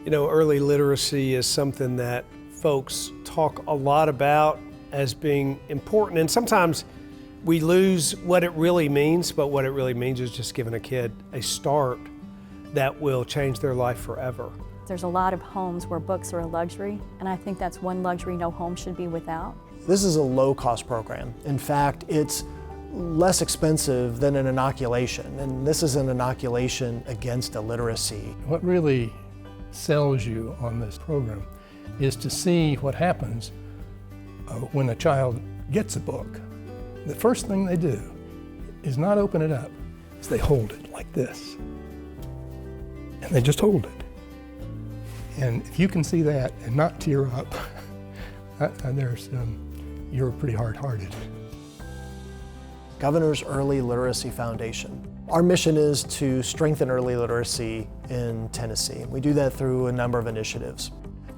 You know, early literacy is something that folks talk a lot about as being important, and sometimes we lose what it really means, but what it really means is just giving a kid a start that will change their life forever. There's a lot of homes where books are a luxury, and I think that's one luxury no home should be without. This is a low-cost program. In fact, it's less expensive than an inoculation, and this is an inoculation against illiteracy. What really sells you on this program is to see what happens when a child gets a book. The first thing they do is not open it up, is they hold it like this. And they just hold it. And if you can see that and not tear up, you're pretty hard-hearted. Governor's Early Literacy Foundation. Our mission is to strengthen early literacy in Tennessee. We do that through a number of initiatives.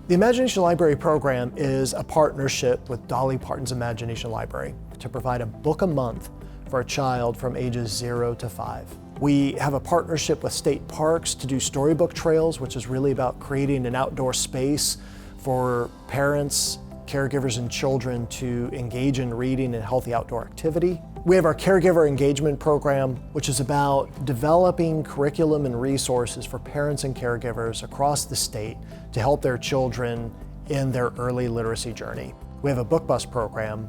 The Imagination Library program is a partnership with Dolly Parton's Imagination Library to provide a book a month for a child from ages 0 to 5. We have a partnership with state parks to do storybook trails, which is really about creating an outdoor space for parents, caregivers, and children to engage in reading and healthy outdoor activity. We have our caregiver engagement program, which is about developing curriculum and resources for parents and caregivers across the state to help their children in their early literacy journey. We have a book bus program,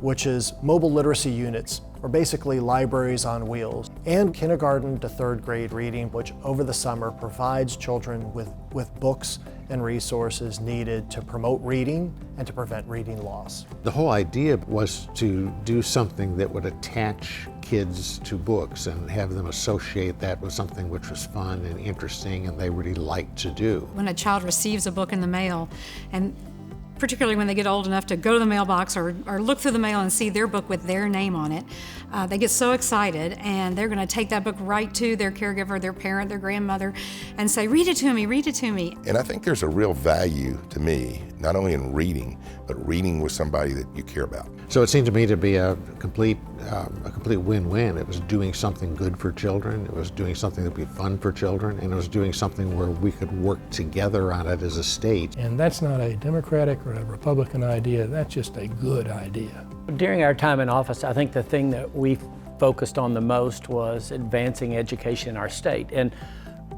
which is mobile literacy units, or basically libraries on wheels, and kindergarten to 3rd grade reading, which over the summer provides children with books and resources needed to promote reading and to prevent reading loss. The whole idea was to do something that would attach kids to books and have them associate that with something which was fun and interesting and they really liked to do. When a child receives a book in the mail, and particularly when they get old enough to go to the mailbox or look through the mail and see their book with their name on it, they get so excited, and they're going to take that book right to their caregiver, their parent, their grandmother, and say, read it to me, read it to me. And I think there's a real value to me, not only in reading, but reading with somebody that you care about. So it seemed to me to be a complete win-win. It was doing something good for children, it was doing something that would be fun for children, and it was doing something where we could work together on it as a state. And that's not a Democratic or a Republican idea, that's just a good idea. During our time in office, I think the thing that we focused on the most was advancing education in our state. And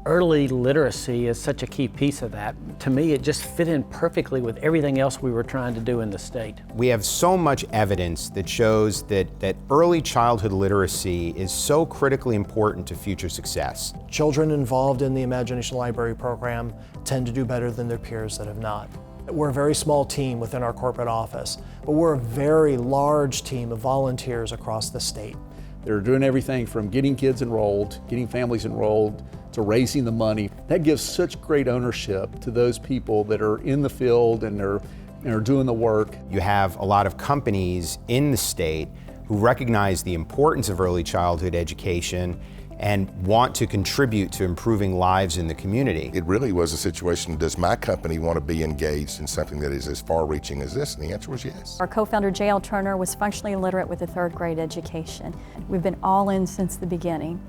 early literacy is such a key piece of that. To me, it just fit in perfectly with everything else we were trying to do in the state. We have so much evidence that shows that early childhood literacy is so critically important to future success. Children involved in the Imagination Library program tend to do better than their peers that have not. We're a very small team within our corporate office, but we're a very large team of volunteers across the state. They're doing everything from getting kids enrolled, getting families enrolled, to raising the money. That gives such great ownership to those people that are in the field and are doing the work. You have a lot of companies in the state who recognize the importance of early childhood education and want to contribute to improving lives in the community. It really was a situation, does my company want to be engaged in something that is as far-reaching as this? And the answer was yes. Our co-founder, J.L. Turner, was functionally illiterate with a 3rd grade education. We've been all in since the beginning.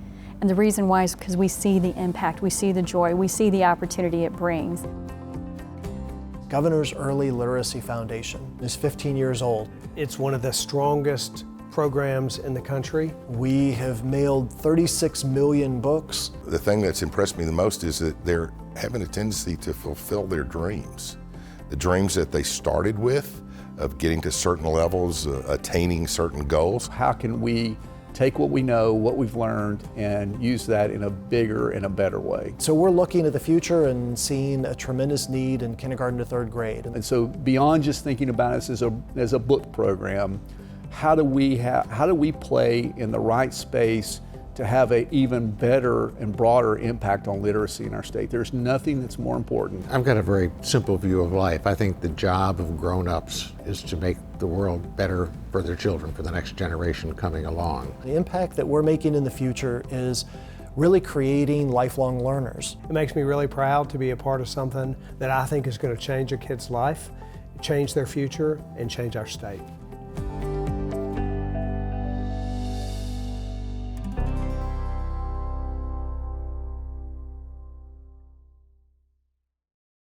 And the reason why is because we see the impact, we see the joy, we see the opportunity it brings. Governor's Early Literacy Foundation is 15 years old. It's one of the strongest programs in the country. We have mailed 36 million books. The thing that's impressed me the most is that they're having a tendency to fulfill their dreams. The dreams that they started with, of getting to certain levels, attaining certain goals. How can we take what we know, what we've learned, and use that in a bigger and a better way? So we're looking at the future and seeing a tremendous need in kindergarten to 3rd grade. And so beyond just thinking about us as a book program, how do we play in the right space to have an even better and broader impact on literacy in our state? There's nothing that's more important. I've got a very simple view of life. I think the job of grown-ups is to make the world better for their children, for the next generation coming along. The impact that we're making in the future is really creating lifelong learners. It makes me really proud to be a part of something that I think is going to change a kid's life, change their future, and change our state.